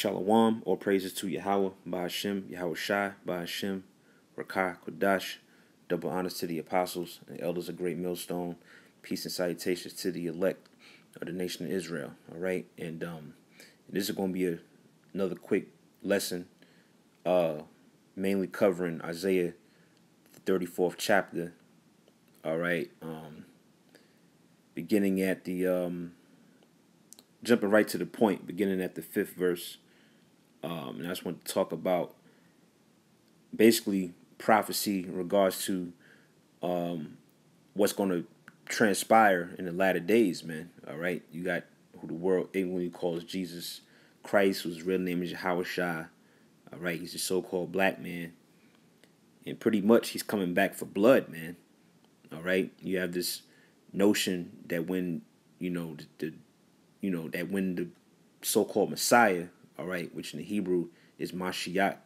Shalom, all praises to Yahweh, Ba'ashem, Yahweh Shai, Ba'ashem, Rakah, Kodash. Double honors to the apostles and elders of Great Millstone. Peace and salutations to the elect of the nation of Israel. All right, and this is going to be another quick lesson, mainly covering Isaiah, the 34th chapter. All right, beginning at the jumping right to the point, beginning at the 5th verse. And I just want to talk about basically prophecy in regards to what's going to transpire in the latter days, man. All right, you got who the world ignorantly calls Jesus Christ, whose real name is Yahweh Shai. All right, he's a so-called black man, and pretty much he's coming back for blood, man. All right, you have this notion that when that when the so-called Messiah, all right, which in the Hebrew is Mashiach,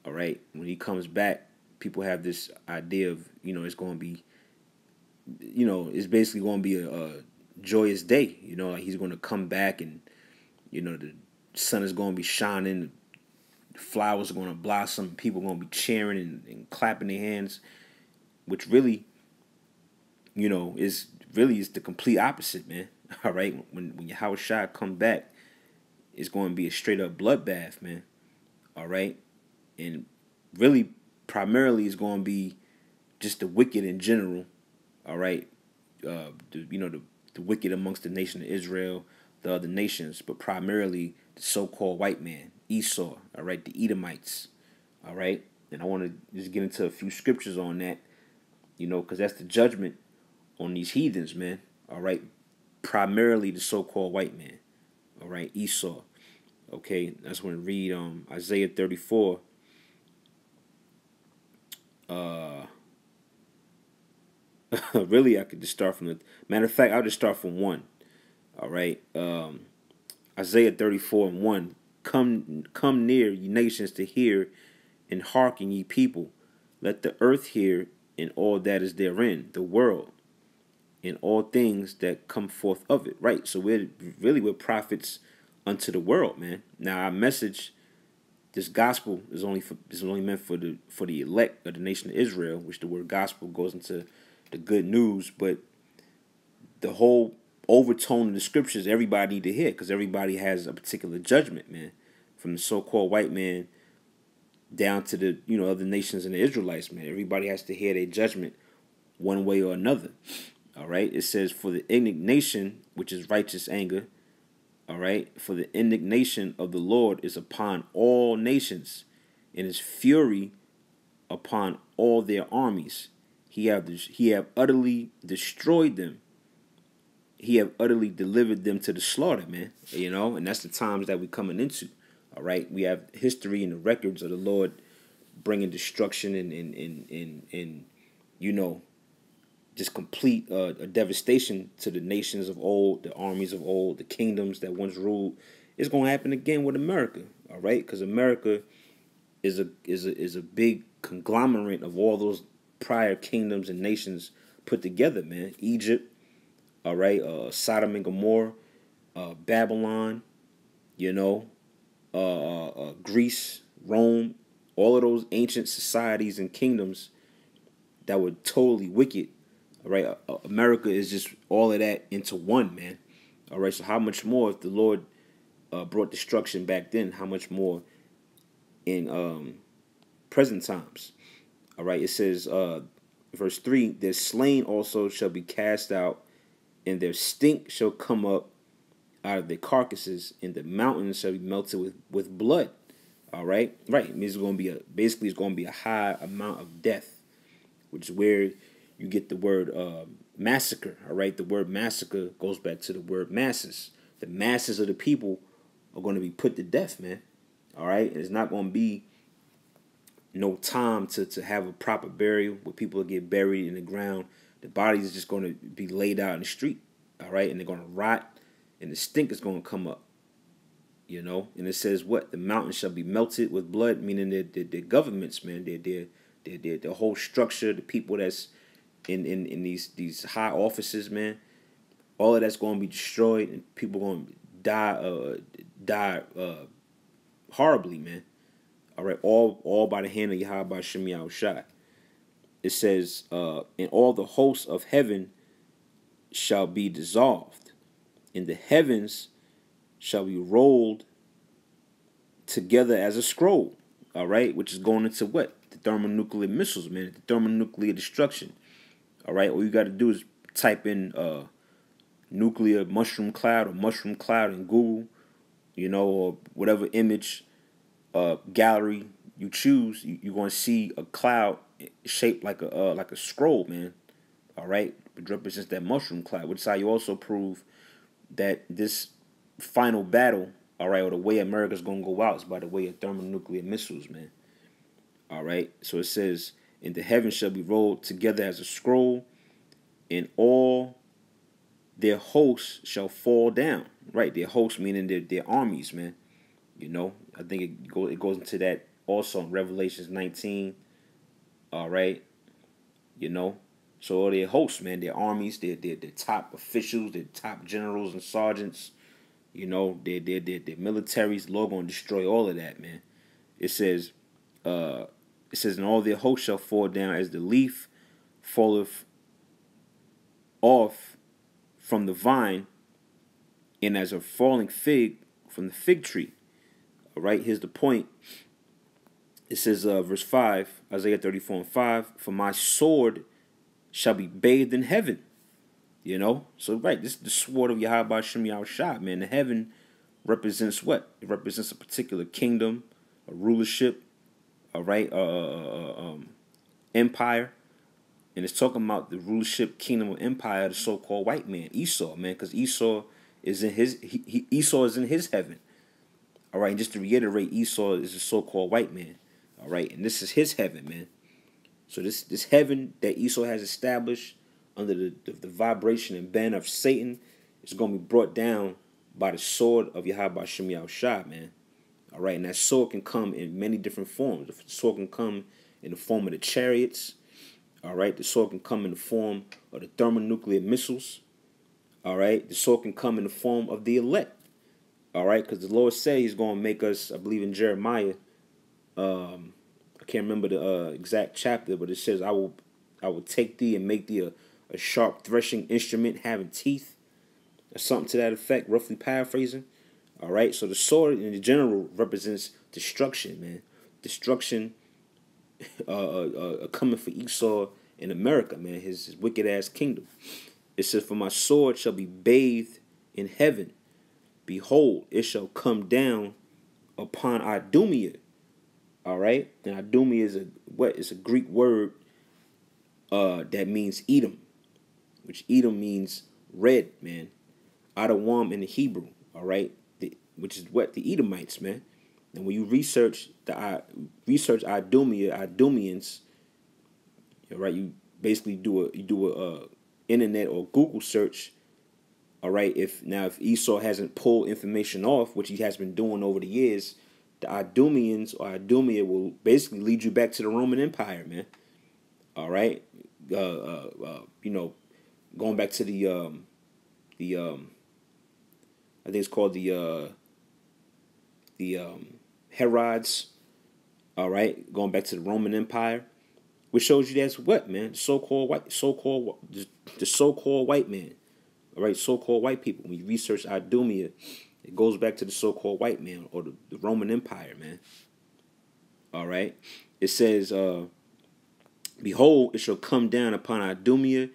all right, when he comes back, people have this idea of, it's going to be, it's basically going to be a joyous day, like he's going to come back and, the sun is going to be shining, the flowers are going to blossom, people are going to be cheering and clapping their hands, which really, is the complete opposite, man. All right, when Yahweh Shai come back, it's going to be a straight up bloodbath, man. All right, and really, primarily, it's going to be just the wicked in general. All right, the wicked amongst the nation of Israel, the other nations, but primarily the so-called white man, Esau. All right, the Edomites. All right, and I want to just get into a few scriptures on that, because that's the judgment on these heathens, man. All right. Primarily the so-called white man, all right, Esau. Okay, that's when I read Isaiah 34. Really, I could just start from the matter of fact. I'll just start from 1. All right, Isaiah 34:1. Come near, ye nations, to hear, and hearken, ye people. Let the earth hear, and all that is therein, the world, in all things that come forth of it. Right, so we're prophets unto the world, man. Now our message, this gospel, is only meant for the elect of the nation of Israel, which the word gospel goes into the good news. But the whole overtone of the scriptures, everybody need to hear, because everybody has a particular judgment, man, from the so-called white man down to the other nations and the Israelites, man. Everybody has to hear their judgment one way or another. All right, it says, for the indignation, which is righteous anger, all right, for the indignation of the Lord is upon all nations, and his fury upon all their armies. He have utterly destroyed them. He have utterly delivered them to the slaughter, man. And that's the times that we're coming into. All right, we have history and the records of the Lord bringing destruction and just complete a devastation to the nations of old, the armies of old, the kingdoms that once ruled. It's going to happen again with America, all right? Because America is a big conglomerate of all those prior kingdoms and nations put together, man. Egypt, all right, Sodom and Gomorrah, Babylon, Greece, Rome, all of those ancient societies and kingdoms that were totally wicked. All right, America is just all of that into one, man. All right, so how much more if the Lord brought destruction back then? How much more in present times? All right, it says, verse 3, their slain also shall be cast out, and their stink shall come up out of their carcasses, and the mountains shall be melted with blood. All right, right. It means it's going to be a high amount of death, which is where you get the word massacre, all right? The word massacre goes back to the word masses. The masses of the people are going to be put to death, man, all right? It's not going to be no time to have a proper burial where people get buried in the ground. The bodies are just going to be laid out in the street, all right? And they're going to rot, and the stink is going to come up, And it says what? The mountain shall be melted with blood, meaning their governments, man, the whole structure, the people that's in these high offices, man, all of that's going to be destroyed, and people going to die horribly, man. All right, all by the hand of Yahweh Shem Yahushua. It says, and all the hosts of heaven shall be dissolved, and the heavens shall be rolled together as a scroll. All right, which is going into what? The thermonuclear missiles, man. The thermonuclear destruction. All right, all you got to do is type in nuclear mushroom cloud or mushroom cloud in Google, or whatever image gallery you choose. You're going to see a cloud shaped like a scroll, man. All right, it represents that mushroom cloud, which is how you also prove that this final battle, all right, or the way America's going to go out is by the way of thermonuclear missiles, man. All right, so it says, and the heavens shall be rolled together as a scroll, and all their hosts shall fall down. Right, their hosts meaning their armies, man. I think it goes into that also in Revelations 19. All right, so all their hosts, man, their armies, their top officials, their top generals and sergeants, their militaries. The Lord gonna destroy all of that, man. It says, and all their hosts shall fall down as the leaf falleth off from the vine, and as a falling fig from the fig tree. All right, here's the point. It says, verse 5, Isaiah 34 and 5, for my sword shall be bathed in heaven. So right, this is the sword of Yahweh Shem Yahushua, man. The heaven represents what? It represents a particular kingdom, a rulership, all right, empire. And it's talking about the rulership, kingdom, or empire of the so-called white man, Esau, man, because Esau is in Esau is in his heaven. All right, and just to reiterate, Esau is the so-called white man. All right, and this is his heaven, man. So this heaven that Esau has established under the vibration and ban of Satan is going to be brought down by the sword of Yahweh Shem Yahushua, man. All right, and that sword can come in many different forms. The sword can come in the form of the chariots. All right, the sword can come in the form of the thermonuclear missiles. All right, the sword can come in the form of the elect. All right, because the Lord said He's going to make us, I believe in Jeremiah, I can't remember the exact chapter, but it says, I will take thee and make thee a sharp threshing instrument having teeth, or something to that effect, roughly paraphrasing. All right, so the sword in the general represents destruction, man. Destruction coming for Esau in America, man, his wicked ass kingdom. It says, for my sword shall be bathed in heaven. Behold, it shall come down upon Idumea. All right, and Idumea is it's a Greek word that means Edom, which Edom means red, man. Adawam in the Hebrew, all right, which is what the Edomites, man. And when you research Idumea, Idumeans, all right, you basically do a internet or Google search. All right, if Esau hasn't pulled information off, which he has been doing over the years, the Idumeans or Idumea will basically lead you back to the Roman Empire, man. All right, going back to the I think it's called the Herods. All right, going back to the Roman Empire, which shows you that's what, man, the so-called white man. All right, so-called white people. When you research Idumea, it goes back to the so-called white man or the Roman Empire, man. All right, it says, behold, it shall come down upon Idumea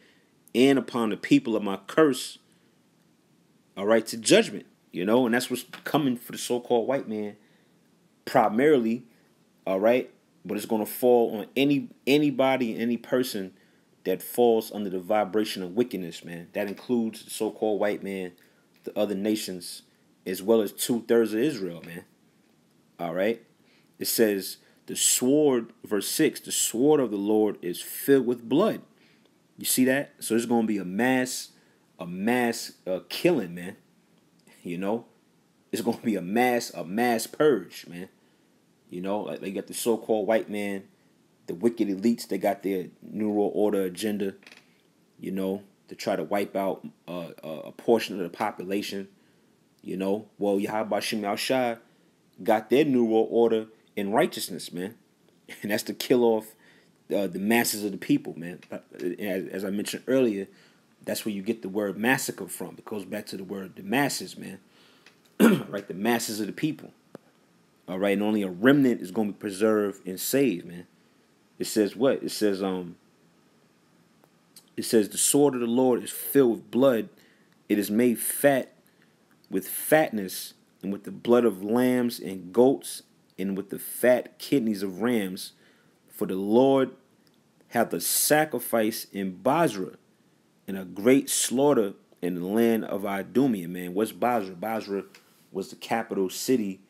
and upon the people of my curse. All right, to judgment, and that's what's coming for the so-called white man, primarily. All right, but it's going to fall on anybody, any person that falls under the vibration of wickedness, man. That includes the so-called white man, the other nations, as well as 2/3 of Israel, man. All right, it says the sword, verse 6, the sword of the Lord is filled with blood. You see that? So there's going to be a mass killing, man. It's going to be a mass purge, man. Like they got the so-called white man, the wicked elites. They got their New World Order agenda, to try to wipe out a portion of the population. Well, Yahweh Shem Yahushua, got their new world order in righteousness, man. And that's to kill off the masses of the people, man. As I mentioned earlier, that's where you get the word massacre from. It goes back to the word the masses, man. Right, the masses of the people. All right, and only a remnant is going to be preserved and saved, man. It says what? It says the sword of the Lord is filled with blood. It is made fat with fatness, and with the blood of lambs and goats, and with the fat kidneys of rams. For the Lord hath a sacrifice in Basra, and a great slaughter in the land of Idumea, man. What's Basra? Basra was the capital city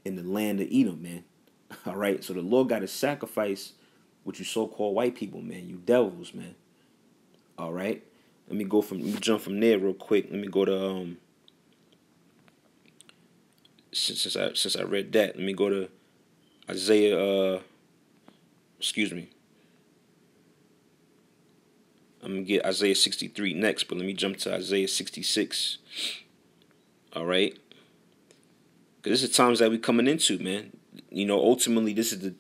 in the land of Edom, man. All right, so the Lord got a sacrifice with you so-called white people, man. You devils, man. All right, let me jump from there real quick. Let me go to since I read that, let me go to Isaiah. Excuse me. I'm gonna get Isaiah 63 next, but let me jump to Isaiah 66. All right, because this is times that we coming into, man. You know, ultimately, this is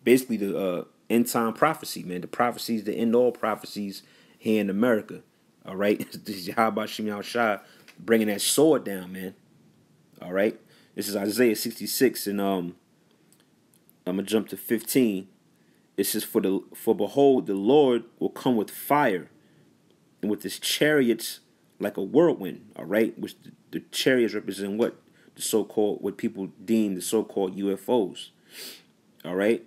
basically the end time prophecy, man. The prophecies, the end all prophecies here in America. All right, this is Yahweh Shem Shah bringing that sword down, man. All right, this is Isaiah 66, and I'm gonna jump to 15. It says, for behold, the Lord will come with fire, and with his chariots like a whirlwind. All right, which the chariots represent what? The so-called, what people deem the so-called UFOs. All right,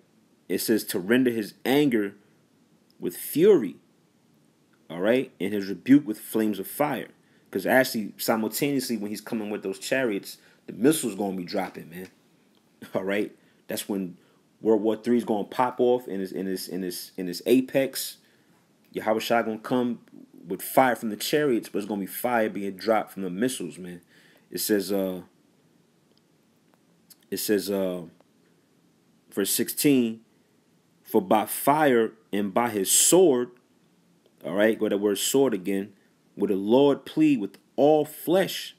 it says to render his anger with fury. All right, and his rebuke with flames of fire. Because actually, simultaneously, when he's coming with those chariots, the missiles gonna be dropping, man. All right, that's when World War III is gonna pop off in his apex. Yahweh Shah gonna come with fire from the chariots, but it's gonna be fire being dropped from the missiles, man. It says verse 16, for by fire and by his sword, all right, go to that word sword again, will the Lord plead with all flesh.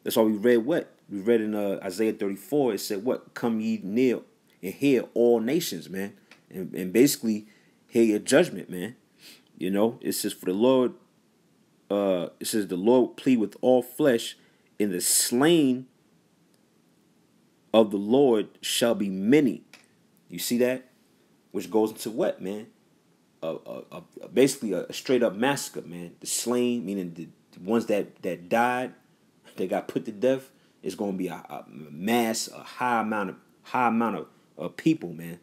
That's why we read what? We read in Isaiah 34, it said what? Come ye near and hear all nations, man. And basically hear your judgment, man. You know, it says for the Lord, it says the Lord plead with all flesh, and the slain of the Lord shall be many. You see that? Which goes into what, man? Basically a straight up massacre, man. The slain, meaning the ones that died, that got put to death, is going to be a high amount of people, man.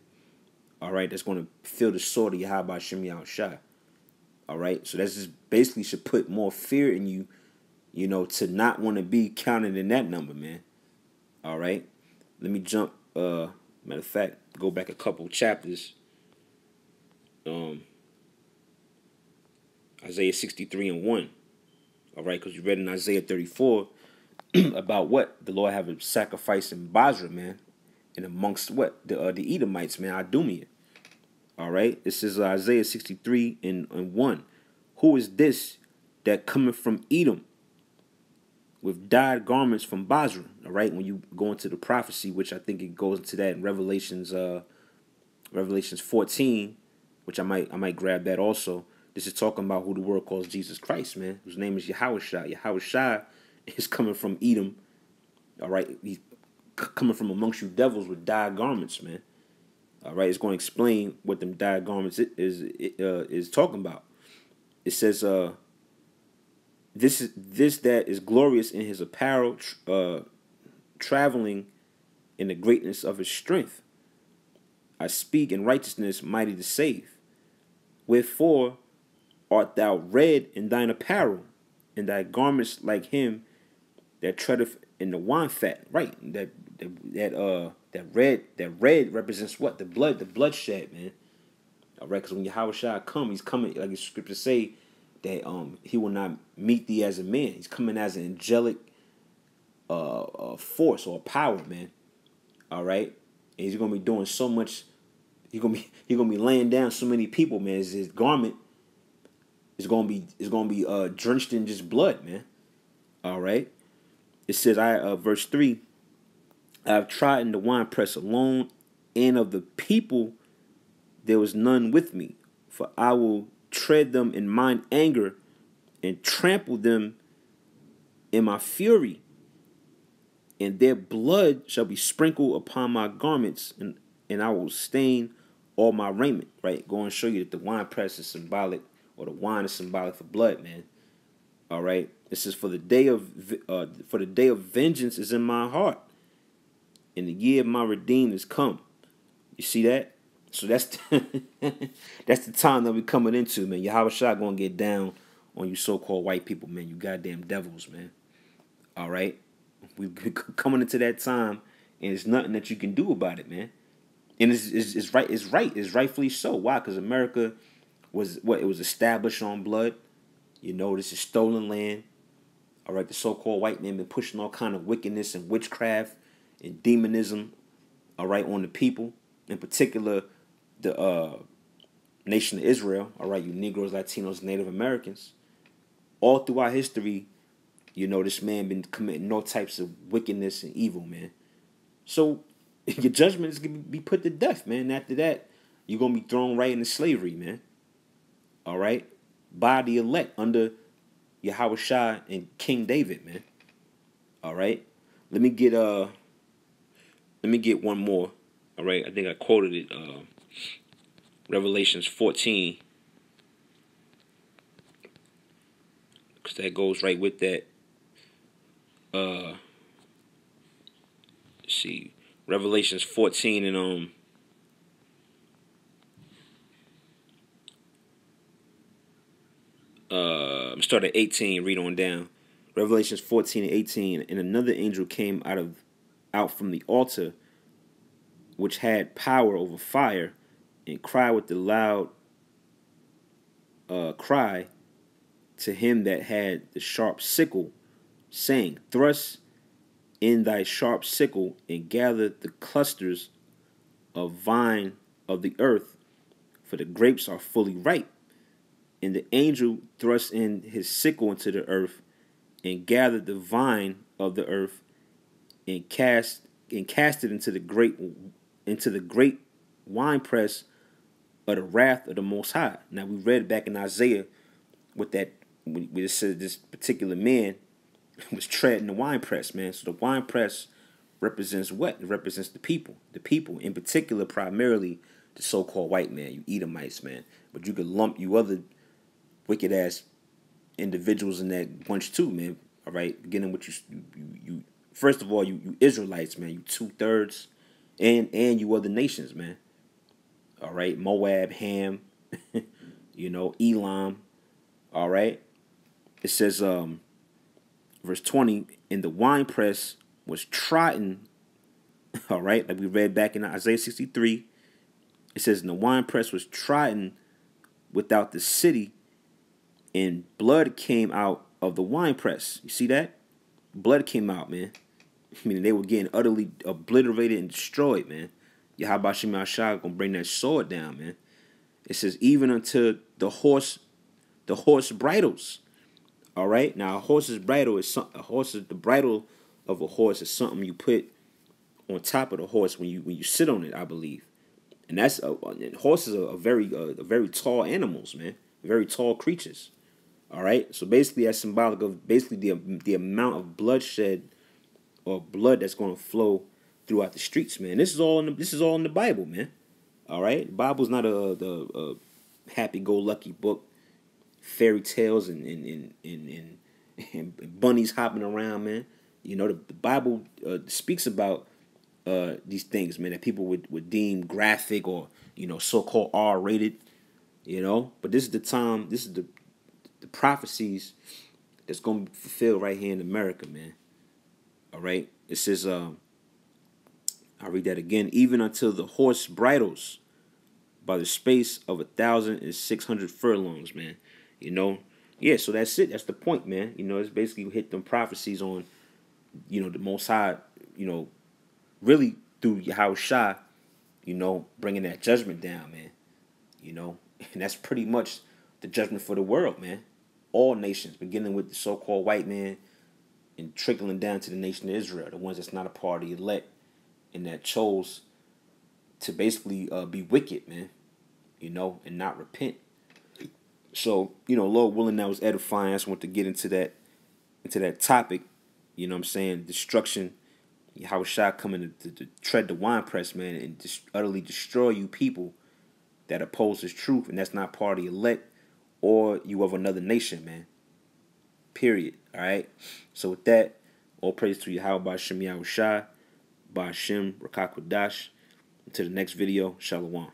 All right, that's going to feel the sword of Yahweh Shem Shah. All right, so that's just basically should put more fear in you, you know, to not want to be counted in that number, man. All right, let me jump. Matter of fact, go back a couple chapters. Isaiah 63 and 1. All right, because you read in Isaiah 34 about what? The Lord have a sacrifice in Basra, man. And amongst what? The Edomites, man, Idumea. All right, this is Isaiah 63 and 1. Who is this that cometh from Edom with dyed garments from Basra? All right, when you go into the prophecy, which I think it goes into that in Revelations 14, which I might grab that also. This is talking about who the world calls Jesus Christ, man, whose name is Yahweh Shah. Yahweh Shah is coming from Edom. All right, he's coming from amongst you devils with dyed garments, man. All right, it's going to explain what them dyed garments is talking about. It says, this that is glorious in his apparel, traveling in the greatness of his strength. I speak in righteousness, mighty to save. Wherefore art thou red in thine apparel, and thy garments like him that treadeth in the wine fat. Right, that red represents what? The bloodshed, man. All right, because when Yahweh Shah come, he's coming, like the scriptures say, that he will not meet thee as a man. He's coming as an angelic force or power, man. All right, and he's gonna be doing so much. He's gonna be laying down so many people, man. His garment is gonna be drenched in just blood, man. All right. It says verse 3. I have trodden the winepress alone, and of the people there was none with me. For I will tread them in mine anger, and trample them in my fury. And their blood shall be sprinkled upon my garments, and I will stain all my raiment. Right? Go and show you that the winepress is symbolic, or the wine is symbolic for blood, man. All right. This is for the day of vengeance is in my heart, and the year of my redeemed is come. You see that? So that's that's the time that we're coming into, man. Yahweh Shah gonna get down on you so-called white people, man. You goddamn devils, man. All right, we coming into that time, and there's nothing that you can do about it, man. And it's right. It's right. It's rightfully so. Why? Because America was what it was established on blood. You know, this is stolen land. All right, the so-called white man been pushing all kind of wickedness and witchcraft and demonism. All right, on the people, in particular, the nation of Israel. All right, you Negroes, Latinos, Native Americans. All throughout history, you know, this man been committing all types of wickedness and evil, man. So your judgment is gonna be put to death, man. After that, you're gonna be thrown right into slavery, man. All right, by the elect under Yahweh Shah and King David, man. All right, let me get one more. All right, I think I quoted it. Revelations 14, because that goes right with that. Let's see, Revelations 14 and start at 18, read on down. Revelations 14 and 18, and another angel came out from the altar, which had power over fire, and cried with the loud cry to him that had the sharp sickle, saying, Thrust in thy sharp sickle, and gather the clusters of vine of the earth, for the grapes are fully ripe. And the angel thrust in his sickle into the earth, and gathered the vine of the earth, and cast it into the great winepress of the wrath of the Most High. Now we read back in Isaiah with that when it said this particular man was treading the winepress, man. So the winepress represents what? It represents the people. The people, in particular, primarily the so-called white man, you Edomites, man. But you could lump you other wicked ass individuals in that bunch too, man. All right, beginning with you first of all, you Israelites, man. You 2/3, and you other nations, man. All right, Moab, Ham, you know, Elam. All right, it says verse 20, and the winepress was trodden. All right, like we read back in Isaiah 63. It says, and the winepress was trodden without the city, and blood came out of the winepress. You see that? Blood came out, man. Meaning they were getting utterly obliterated and destroyed, man. Yahweh Shema Shah gonna bring that sword down, man. It says, even unto the horse bridles. All right. Now, a horse's bridle is the bridle of a horse is something you put on top of the horse when you sit on it, I believe. And horses are very tall animals, man. Very tall creatures. All right. So basically, that's symbolic of basically the amount of bloodshed or blood that's going to flow throughout the streets, man. This is all in the Bible, man. All right. The Bible's not a happy-go-lucky book, fairy tales and bunnies hopping around, man. You know, the Bible speaks about these things, man, that people would deem graphic or, you know, so-called R-rated, you know. But this is the time, this is the prophecies that's going to be fulfilled right here in America, man. All right. It says, I'll read that again. Even until the horse bridles by the space of 1,600 furlongs, man. You know, yeah. So that's it. That's the point, man. You know, it's basically hit them prophecies on, you know, the Most High. You know, really through Yahweh Shah. You know, bringing that judgment down, man. You know, and that's pretty much the judgment for the world, man. All nations, beginning with the so-called white man, and trickling down to the nation of Israel, the ones that's not a part of the elect. and that chose to basically be wicked, man, you know, and not repent. So, you know, Lord willing, that was edifying. I just want to get into that topic, you know what I'm saying? Destruction, how Shah coming to tread the wine press, man, and just utterly destroy you people that opposes truth, and that's not part of the elect or you of another nation, man. Period. All right. So with that, all praise to Yahweh by Shem Yahushai, by Shem Rakakwadash. Until the next video, Shalom.